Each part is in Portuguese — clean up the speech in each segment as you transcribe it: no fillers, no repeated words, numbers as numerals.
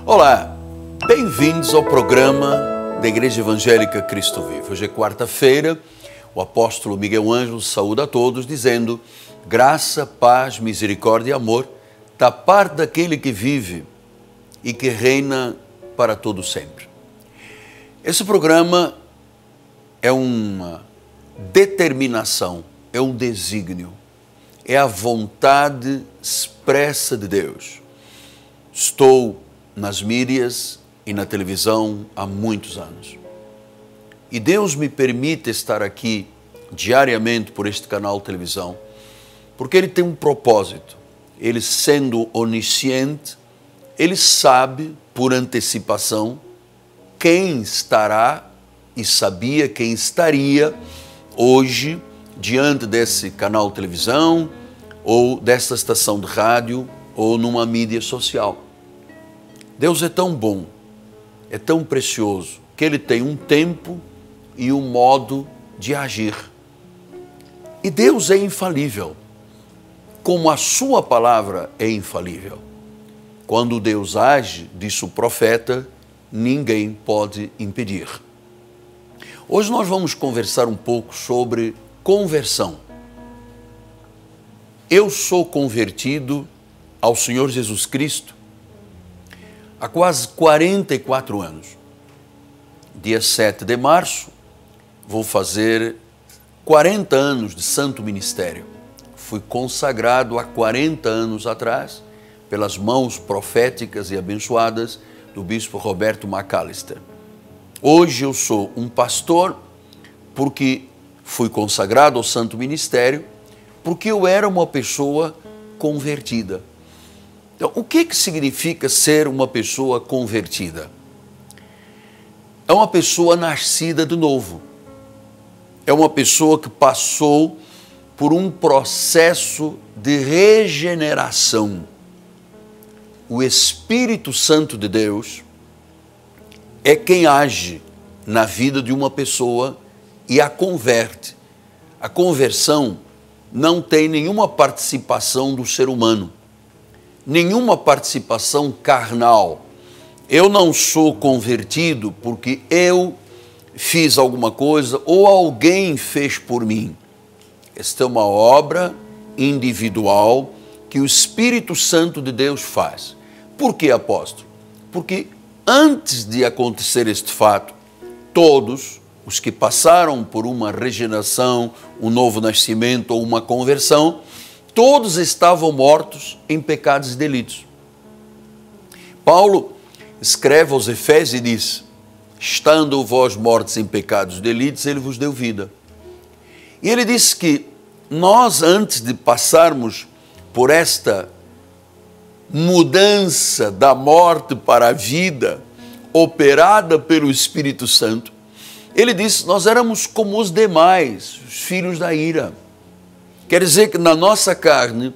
Olá, bem-vindos ao programa da Igreja Evangélica Cristo Vivo. Hoje é quarta-feira, o apóstolo Miguel Ângelo saúda a todos dizendo: graça, paz, misericórdia e amor da parte daquele que vive e que reina para todo sempre. Esse programa é uma determinação, é um desígnio, é a vontade expressa de Deus. Estou nas mídias e na televisão há muitos anos. E Deus me permite estar aqui diariamente por este canal de televisão, porque Ele tem um propósito. Ele, sendo onisciente, Ele sabe por antecipação quem estará e sabia quem estaria hoje diante desse canal de televisão ou dessa estação de rádio ou numa mídia social. Deus é tão bom, é tão precioso, que Ele tem um tempo e um modo de agir. E Deus é infalível, como a sua palavra é infalível. Quando Deus age, disse o profeta, ninguém pode impedir. Hoje nós vamos conversar um pouco sobre conversão. Eu sou convertido ao Senhor Jesus Cristo há quase 44 anos. Dia 7 de março, vou fazer 40 anos de santo ministério. Fui consagrado há 40 anos atrás pelas mãos proféticas e abençoadas do bispo Roberto McAllister. Hoje eu sou um pastor porque fui consagrado ao santo ministério, porque eu era uma pessoa convertida. Então, o que significa ser uma pessoa convertida? É uma pessoa nascida de novo. É uma pessoa que passou por um processo de regeneração. O Espírito Santo de Deus é quem age na vida de uma pessoa e a converte. A conversão não tem nenhuma participação do ser humano, nenhuma participação carnal. Eu não sou convertido porque eu fiz alguma coisa ou alguém fez por mim. Esta é uma obra individual que o Espírito Santo de Deus faz. Por que, apóstolo? Porque antes de acontecer este fato, todos os que passaram por uma regeneração, um novo nascimento ou uma conversão, todos estavam mortos em pecados e delitos. Paulo escreve aos Efésios e diz: estando vós mortos em pecados e delitos, Ele vos deu vida. E ele diz que nós, antes de passarmos por esta mudança da morte para a vida, operada pelo Espírito Santo, ele diz: nós éramos como os demais, os filhos da ira. Quer dizer que na nossa carne,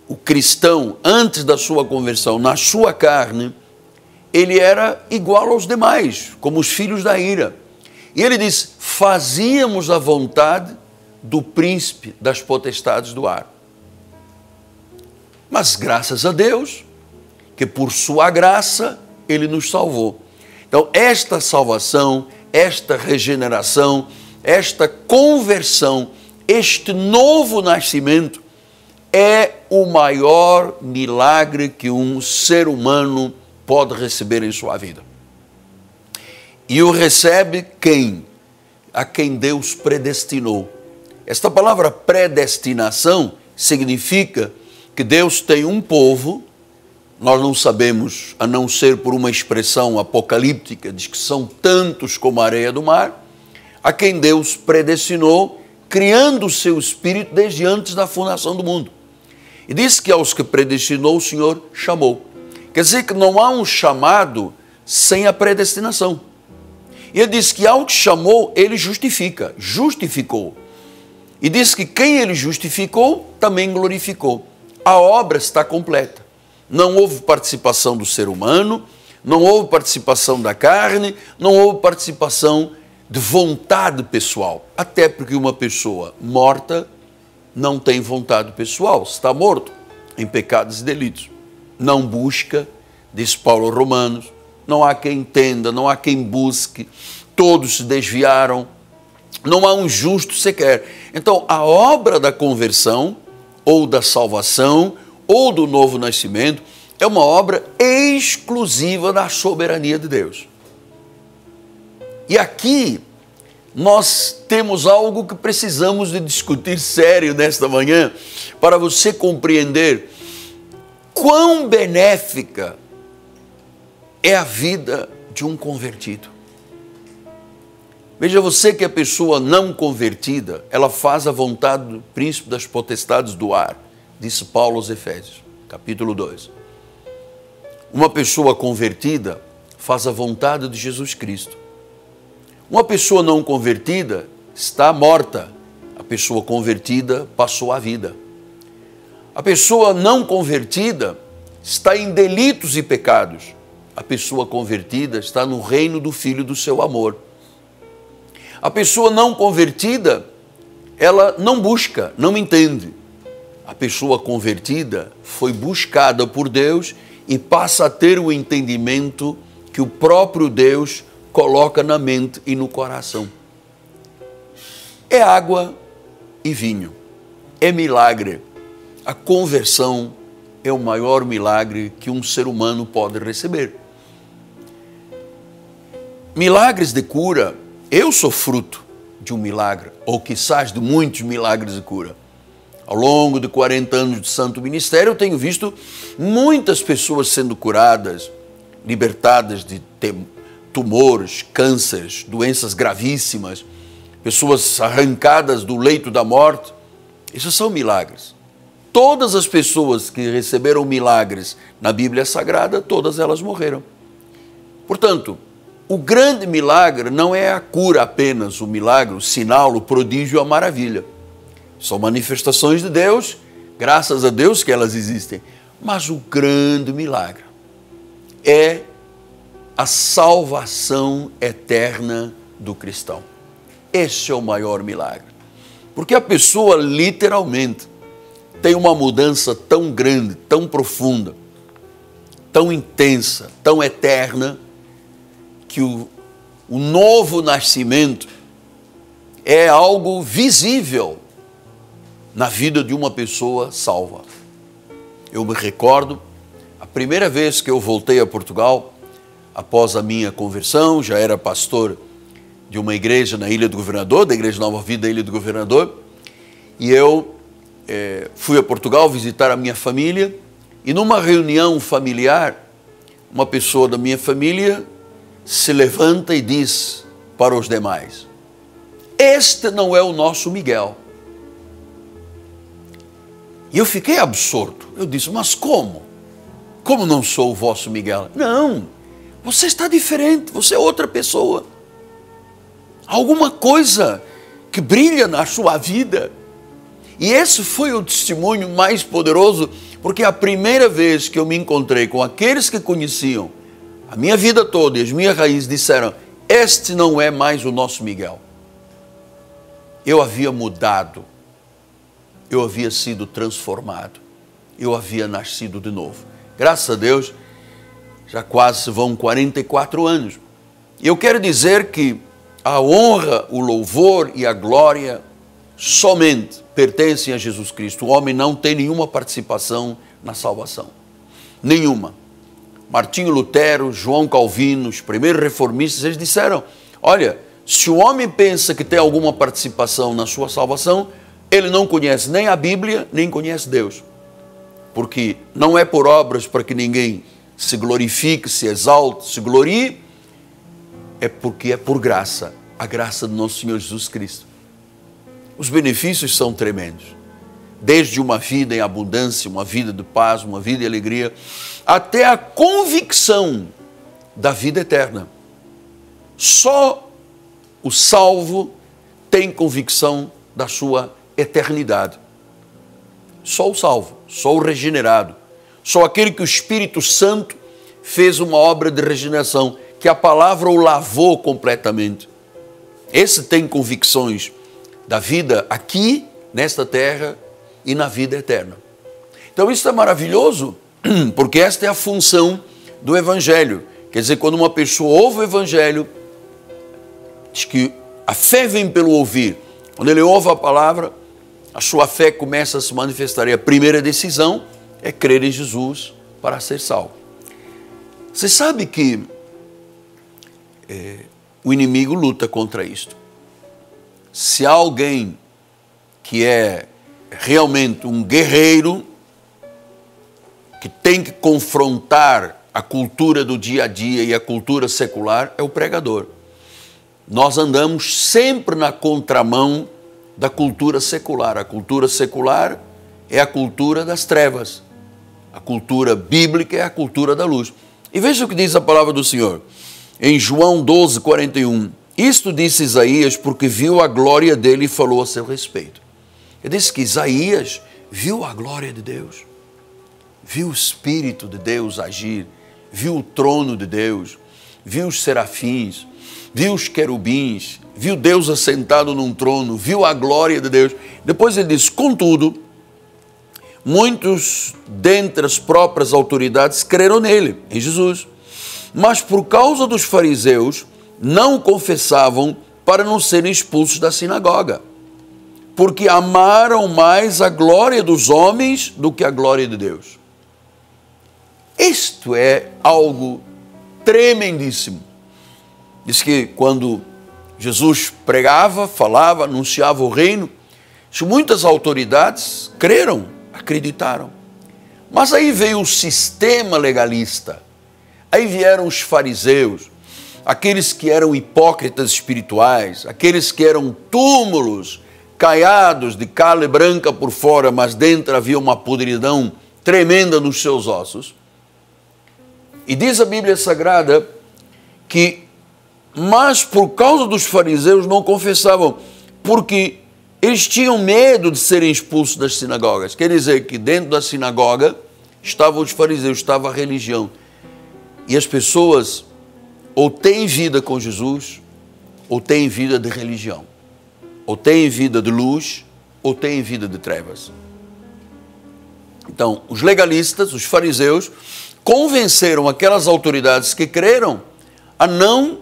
o cristão, antes da sua conversão, na sua carne, ele era igual aos demais, como os filhos da ira. E ele diz: fazíamos a vontade do príncipe das potestades do ar. Mas graças a Deus, que por sua graça, Ele nos salvou. Então, esta salvação, esta regeneração, esta conversão, este novo nascimento é o maior milagre que um ser humano pode receber em sua vida. E o recebe quem? A quem Deus predestinou. Esta palavra predestinação significa que Deus tem um povo, nós não sabemos, a não ser por uma expressão apocalíptica, diz que são tantos como a areia do mar, a quem Deus predestinou, criando o seu Espírito desde antes da fundação do mundo. E diz que aos que predestinou o Senhor chamou. Quer dizer que não há um chamado sem a predestinação. E ele diz que ao que chamou, Ele justifica, justificou. E diz que quem Ele justificou, também glorificou. A obra está completa. Não houve participação do ser humano, não houve participação da carne, não houve participação de vontade pessoal. Até porque uma pessoa morta não tem vontade pessoal, está morto em pecados e delitos. Não busca diz Paulo aos Romanos, não há quem entenda, não há quem busque, todos se desviaram, não há um justo sequer. Então, a obra da conversão, ou da salvação, ou do novo nascimento, é uma obra exclusiva da soberania de Deus. E aqui, nós temos algo que precisamos de discutir sério nesta manhã, para você compreender quão benéfica é a vida de um convertido. Veja você que a pessoa não convertida, ela faz a vontade do príncipe das potestades do ar, disse Paulo aos Efésios, capítulo 2. Uma pessoa convertida faz a vontade de Jesus Cristo. Uma pessoa não convertida está morta. A pessoa convertida passou a vida. A pessoa não convertida está em delitos e pecados. A pessoa convertida está no reino do Filho do seu amor. A pessoa não convertida, ela não busca, não entende. A pessoa convertida foi buscada por Deus e passa a ter o entendimento que o próprio Deus coloca na mente e no coração. É água e vinho, é milagre. A conversão é o maior milagre que um ser humano pode receber. Milagres de cura, eu sou fruto de um milagre, ou quizás de muitos milagres de cura. Ao longo de 40 anos de santo ministério, eu tenho visto muitas pessoas sendo curadas, libertadas de tumores, cânceres, doenças gravíssimas, pessoas arrancadas do leito da morte. Esses são milagres. Todas as pessoas que receberam milagres na Bíblia Sagrada, todas elas morreram. Portanto, o grande milagre não é a cura apenas, o milagre, o sinal, o prodígio, a maravilha. São manifestações de Deus, graças a Deus que elas existem. Mas o grande milagre é a salvação eterna do cristão. Esse é o maior milagre. Porque a pessoa literalmente tem uma mudança tão grande, tão profunda, tão intensa, tão eterna, que o novo nascimento é algo visível na vida de uma pessoa salva. Eu me recordo, a primeira vez que eu voltei a Portugal, após a minha conversão, já era pastor de uma igreja na Ilha do Governador, da Igreja Nova Vida, Ilha do Governador, e eu fui a Portugal visitar a minha família, e numa reunião familiar, uma pessoa da minha família se levanta e diz para os demais: este não é o nosso Miguel. E eu fiquei absorto. Eu disse: mas como? Como não sou o vosso Miguel? Não, você está diferente, você é outra pessoa. Alguma coisa que brilha na sua vida. E esse foi o testemunho mais poderoso, porque a primeira vez que eu me encontrei com aqueles que conheciam a minha vida toda e as minhas raízes, disseram: este não é mais o nosso Miguel. Eu havia mudado, eu havia sido transformado, eu havia nascido de novo. Graças a Deus, já quase vão 44 anos. E eu quero dizer que a honra, o louvor e a glória somente pertencem a Jesus Cristo. O homem não tem nenhuma participação na salvação. Nenhuma. Martinho Lutero, João Calvino, os primeiros reformistas, eles disseram: olha, se o homem pensa que tem alguma participação na sua salvação, ele não conhece nem a Bíblia, nem conhece Deus. Porque não é por obras para que ninguém se glorifique, se exalte, se glorie, é porque é por graça, a graça do nosso Senhor Jesus Cristo. Os benefícios são tremendos. Desde uma vida em abundância, uma vida de paz, uma vida de alegria, até a convicção da vida eterna. Só o salvo tem convicção da sua eternidade. Só o salvo, só o regenerado, só aquele que o Espírito Santo fez uma obra de regeneração, que a palavra o lavou completamente. Esse tem convicções da vida aqui, nesta terra, e na vida eterna. Então isso é maravilhoso, porque esta é a função do Evangelho. Quer dizer, quando uma pessoa ouve o Evangelho, diz que a fé vem pelo ouvir. Quando ele ouve a palavra, a sua fé começa a se manifestar. E a primeira decisão é crer em Jesus para ser salvo. Você sabe que o inimigo luta contra isto. Se há alguém que é realmente um guerreiro, que tem que confrontar a cultura do dia a dia e a cultura secular, é o pregador. Nós andamos sempre na contramão da cultura secular. A cultura secular é a cultura das trevas. A cultura bíblica é a cultura da luz. E veja o que diz a palavra do Senhor. Em João 12, 41. Isto disse Isaías porque viu a glória dele e falou a seu respeito. Ele disse que Isaías viu a glória de Deus. Viu o Espírito de Deus agir. Viu o trono de Deus. Viu os serafins. Viu os querubins. Viu Deus assentado num trono. Viu a glória de Deus. Depois ele diz, contudo, muitos dentre as próprias autoridades creram nele, em Jesus. Mas por causa dos fariseus, não confessavam para não serem expulsos da sinagoga. Porque amaram mais a glória dos homens do que a glória de Deus. Isto é algo tremendíssimo. Diz que quando Jesus pregava, falava, anunciava o reino, muitas autoridades creram, acreditaram. Mas aí veio o sistema legalista. Aí vieram os fariseus, aqueles que eram hipócritas espirituais, aqueles que eram túmulos caiados de carne branca por fora, mas dentro havia uma podridão tremenda nos seus ossos. E diz a Bíblia Sagrada que, mas por causa dos fariseus não confessavam, porque eles tinham medo de serem expulsos das sinagogas. Quer dizer que dentro da sinagoga estavam os fariseus, estava a religião. E as pessoas ou têm vida com Jesus, ou têm vida de religião. Ou têm vida de luz, ou têm vida de trevas. Então, os legalistas, os fariseus, convenceram aquelas autoridades que creram a não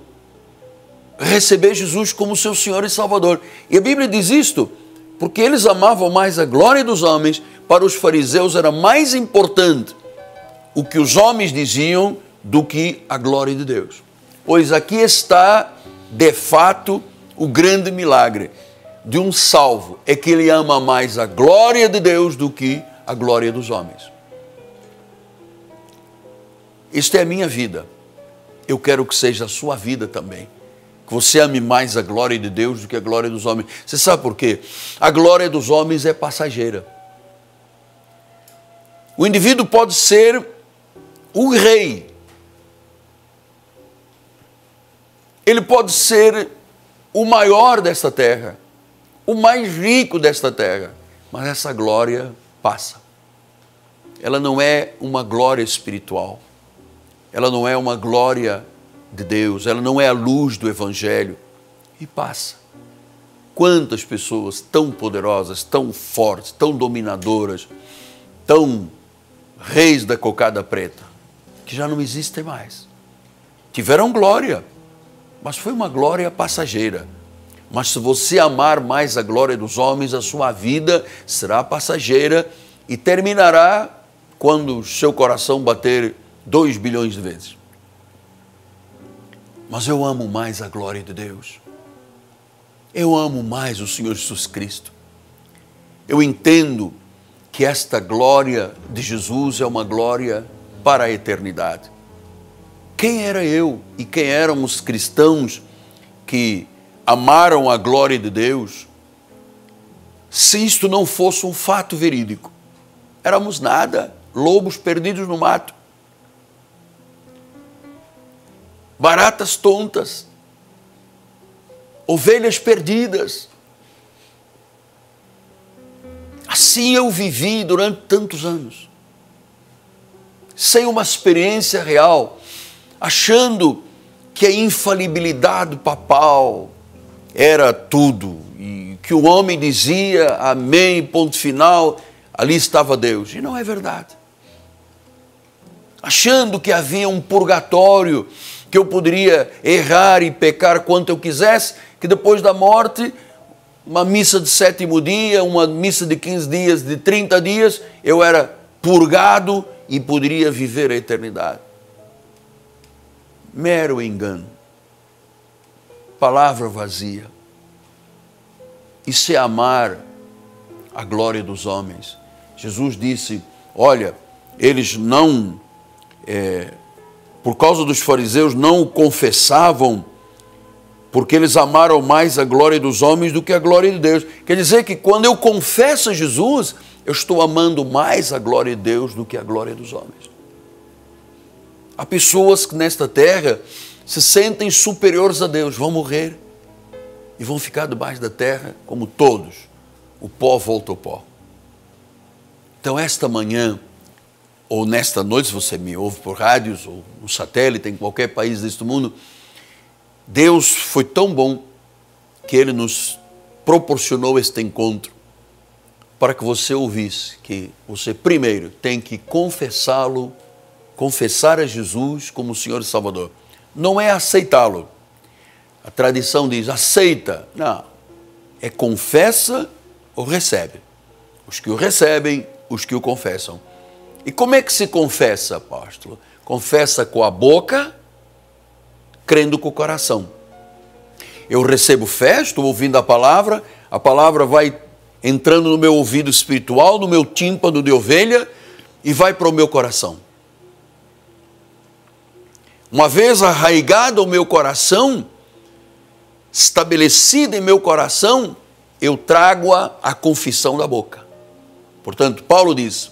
receber Jesus como seu Senhor e Salvador. E a Bíblia diz isto, porque eles amavam mais a glória dos homens. Para os fariseus era mais importante o que os homens diziam do que a glória de Deus. Pois aqui está, de fato, o grande milagre de um salvo, é que ele ama mais a glória de Deus do que a glória dos homens. Isto é a minha vida. Eu quero que seja a sua vida também. Que você ame mais a glória de Deus do que a glória dos homens. Você sabe por quê? A glória dos homens é passageira. O indivíduo pode ser o rei. Ele pode ser o maior desta terra, o mais rico desta terra, mas essa glória passa. Ela não é uma glória espiritual. Ela não é uma glória de Deus, ela não é a luz do Evangelho, e passa. Quantas pessoas tão poderosas, tão fortes, tão dominadoras, tão reis da cocada preta, que já não existem mais. Tiveram glória, mas foi uma glória passageira. Mas se você amar mais a glória dos homens, a sua vida será passageira e terminará quando seu coração bater 2 bilhões de vezes. Mas eu amo mais a glória de Deus. Eu amo mais o Senhor Jesus Cristo. Eu entendo que esta glória de Jesus é uma glória para a eternidade. Quem era eu e quem éramos cristãos que amaram a glória de Deus, se isto não fosse um fato verídico? Éramos nada, lobos perdidos no mato. Baratas tontas, ovelhas perdidas. Assim eu vivi durante tantos anos, sem uma experiência real, achando que a infalibilidade papal era tudo, e que o homem dizia amém, ponto final, ali estava Deus. E não é verdade. achando que havia um purgatório, que eu poderia errar e pecar quanto eu quisesse, que depois da morte, uma missa de 7º dia, uma missa de 15 dias, de 30 dias, eu era purgado e poderia viver a eternidade. Mero engano. Palavra vazia. Isso é amar a glória dos homens. Jesus disse, olha, eles não, por causa dos fariseus, não o confessavam, porque eles amaram mais a glória dos homens do que a glória de Deus. Quer dizer que quando eu confesso a Jesus, eu estou amando mais a glória de Deus do que a glória dos homens. Há pessoas que nesta terra se sentem superiores a Deus, vão morrer e vão ficar debaixo da terra como todos. O pó volta ao pó. Então esta manhã, ou nesta noite, se você me ouve por rádios ou no satélite, em qualquer país deste mundo, Deus foi tão bom que Ele nos proporcionou este encontro para que você ouvisse que você primeiro tem que confessá-lo, confessar a Jesus como Senhor e Salvador. Não é aceitá-lo. A tradição diz aceita. Não. É confessa ou recebe. Os que o recebem, os que o confessam. E como é que se confessa, apóstolo? Confessa com a boca, crendo com o coração. Eu recebo fé, estou ouvindo a palavra vai entrando no meu ouvido espiritual, no meu tímpano de ovelha e vai para o meu coração. Uma vez arraigada o meu coração, estabelecida em meu coração, eu trago-a à confissão da boca. Portanto, Paulo diz,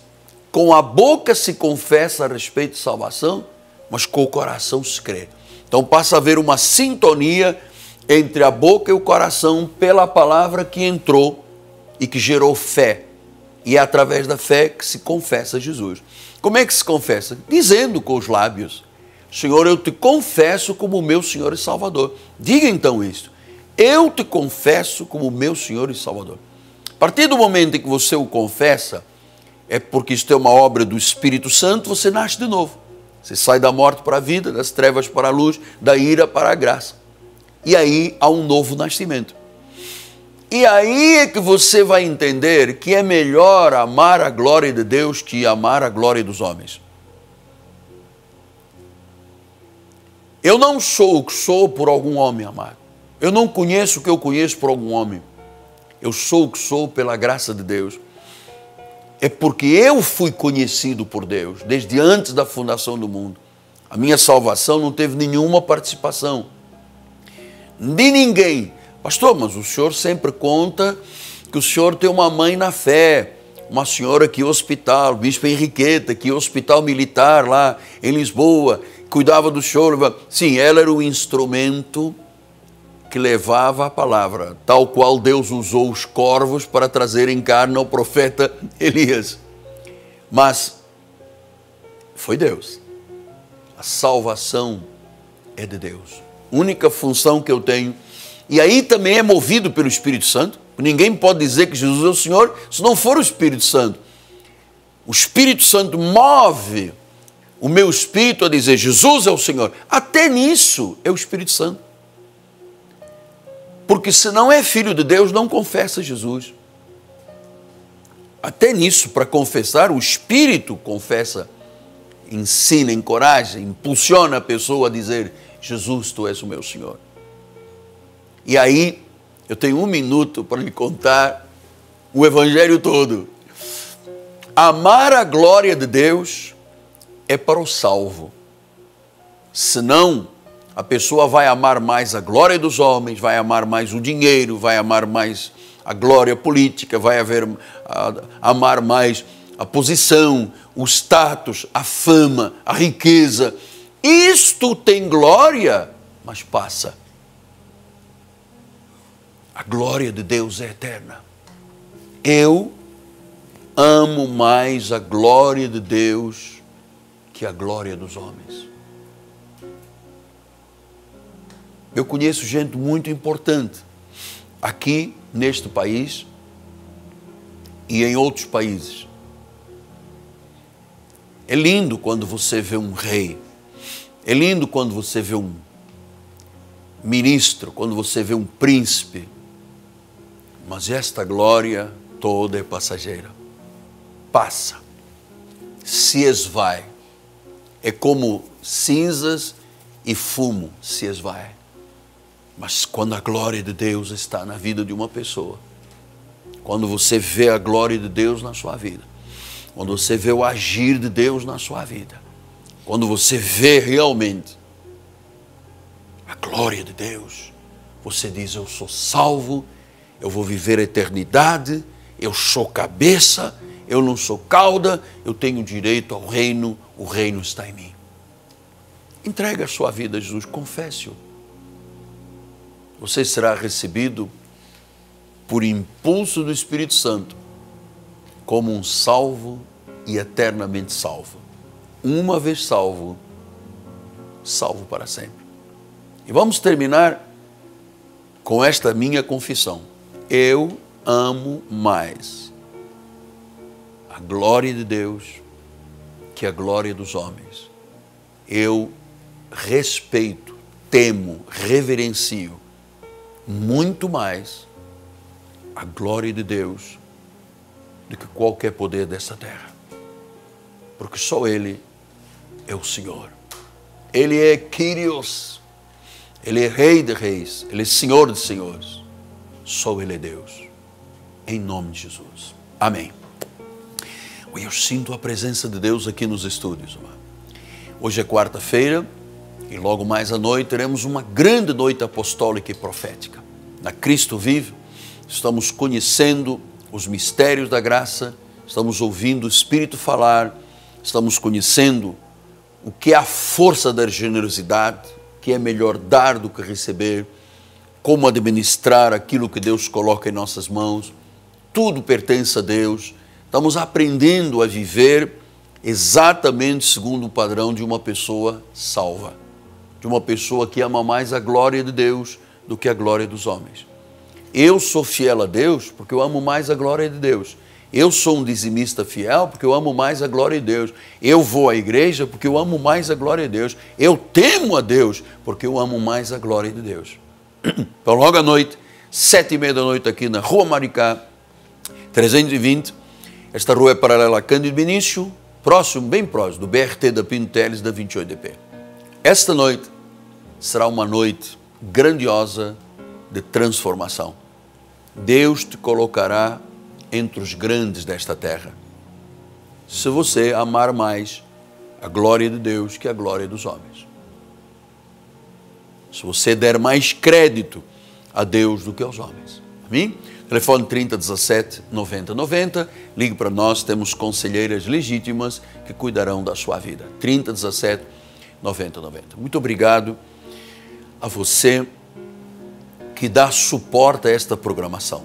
com a boca se confessa a respeito de salvação, mas com o coração se crê. Então passa a haver uma sintonia entre a boca e o coração pela palavra que entrou e que gerou fé. E é através da fé que se confessa Jesus. Como é que se confessa? Dizendo com os lábios, Senhor, eu te confesso como meu Senhor e Salvador. Diga então isto, eu te confesso como meu Senhor e Salvador. A partir do momento em que você o confessa, é porque isto é uma obra do Espírito Santo, você nasce de novo. Você sai da morte para a vida, das trevas para a luz, da ira para a graça. E aí há um novo nascimento. E aí é que você vai entender que é melhor amar a glória de Deus que amar a glória dos homens. Eu não sou o que sou por algum homem, amado. Eu não conheço o que eu conheço por algum homem. Eu sou o que sou pela graça de Deus. É porque eu fui conhecido por Deus desde antes da fundação do mundo. A minha salvação não teve nenhuma participação de ninguém. Pastor, mas o senhor sempre conta que o senhor tem uma mãe na fé, uma senhora que ia ao hospital, o bispo Henriqueta, que ia ao hospital militar lá em Lisboa, cuidava do senhor. Sim, ela era o instrumento que levava a palavra, tal qual Deus usou os corvos para trazerem carne ao profeta Elias. Mas foi Deus. A salvação é de Deus. Única função que eu tenho. E aí também é movido pelo Espírito Santo. Ninguém pode dizer que Jesus é o Senhor se não for o Espírito Santo. O Espírito Santo move o meu espírito a dizer Jesus é o Senhor. Até nisso é o Espírito Santo. Porque se não é filho de Deus, não confessa Jesus. Até nisso, para confessar, o Espírito confessa, ensina, encoraja, impulsiona a pessoa a dizer Jesus, tu és o meu Senhor. E aí, eu tenho 1 minuto para lhe contar o Evangelho todo. Amar a glória de Deus é para o salvo. Senão, a pessoa vai amar mais a glória dos homens, vai amar mais o dinheiro, vai amar mais a glória política, vai amar mais a posição, o status, a fama, a riqueza. Isto tem glória, mas passa. A glória de Deus é eterna. Eu amo mais a glória de Deus que a glória dos homens. Eu conheço gente muito importante aqui neste país e em outros países. É lindo quando você vê um rei. É lindo quando você vê um ministro, quando você vê um príncipe. Mas esta glória toda é passageira. Passa. Se esvai. É como cinzas e fumo se esvai. Mas quando a glória de Deus está na vida de uma pessoa, quando você vê a glória de Deus na sua vida, quando você vê o agir de Deus na sua vida, quando você vê realmente a glória de Deus, você diz: eu sou salvo, eu vou viver a eternidade, eu sou cabeça, eu não sou cauda, eu tenho direito ao reino, o reino está em mim. Entregue a sua vida a Jesus, confesse-o. Você será recebido por impulso do Espírito Santo como um salvo e eternamente salvo. Uma vez salvo, salvo para sempre. E vamos terminar com esta minha confissão. Eu amo mais a glória de Deus que a glória dos homens. Eu respeito, temo, reverencio muito mais a glória de Deus do que qualquer poder dessa terra. Porque só Ele é o Senhor. Ele é Kyrios. Ele é Rei de Reis. Ele é Senhor de Senhores. Só Ele é Deus. Em nome de Jesus. Amém. Eu sinto a presença de Deus aqui nos estúdios. Hoje é quarta-feira e logo mais à noite teremos uma grande noite apostólica e profética. Na Cristo Vive, estamos conhecendo os mistérios da graça, estamos ouvindo o Espírito falar, estamos conhecendo o que é a força da generosidade, que é melhor dar do que receber, como administrar aquilo que Deus coloca em nossas mãos. Tudo pertence a Deus. Estamos aprendendo a viver exatamente segundo o padrão de uma pessoa salva, de uma pessoa que ama mais a glória de Deus do que a glória dos homens. Eu sou fiel a Deus porque eu amo mais a glória de Deus. Eu sou um dizimista fiel porque eu amo mais a glória de Deus. Eu vou à igreja porque eu amo mais a glória de Deus. Eu temo a Deus porque eu amo mais a glória de Deus. Então, logo à noite, 7h30 da noite, aqui na Rua Maricá, 320. Esta rua é paralela a Cândido Benício, próximo, bem próximo, do BRT da Pinto Teles, da 28DP. Esta noite será uma noite grandiosa de transformação. Deus te colocará entre os grandes desta terra, se você amar mais a glória de Deus que a glória dos homens. Se você der mais crédito a Deus do que aos homens. Amém? Telefone 3017 9090. Ligue para nós, temos conselheiras legítimas que cuidarão da sua vida. 3017 9090. Muito obrigado a você que dá suporte a esta programação.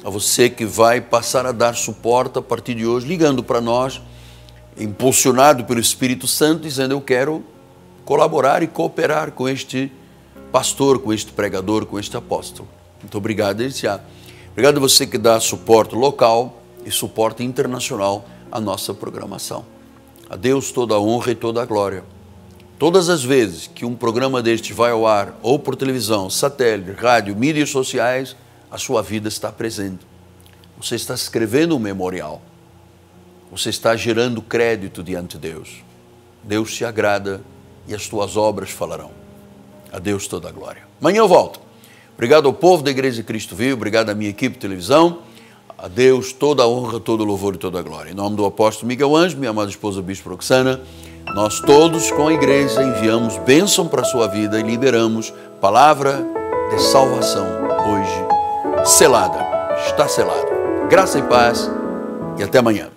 A você que vai passar a dar suporte a partir de hoje, ligando para nós, impulsionado pelo Espírito Santo, dizendo: eu quero colaborar e cooperar com este pastor, com este pregador, com este apóstolo. Muito obrigado desde já. Obrigado a você que dá suporte local e suporte internacional à nossa programação. A Deus toda a honra e toda a glória. Todas as vezes que um programa deste vai ao ar, ou por televisão, satélite, rádio, mídias sociais, a sua vida está presente. Você está escrevendo um memorial. Você está gerando crédito diante de Deus. Deus se agrada e as tuas obras falarão. A Deus toda a glória. Amanhã eu volto. Obrigado ao povo da Igreja de Cristo Vivo, obrigado à minha equipe de televisão. A Deus toda a honra, todo o louvor e toda a glória. Em nome do apóstolo Miguel Anjo, minha amada esposa Bispo Roxana, nós todos com a igreja enviamos bênção para a sua vida e liberamos palavra de salvação hoje. Selada, está selada. Graça e paz e até amanhã.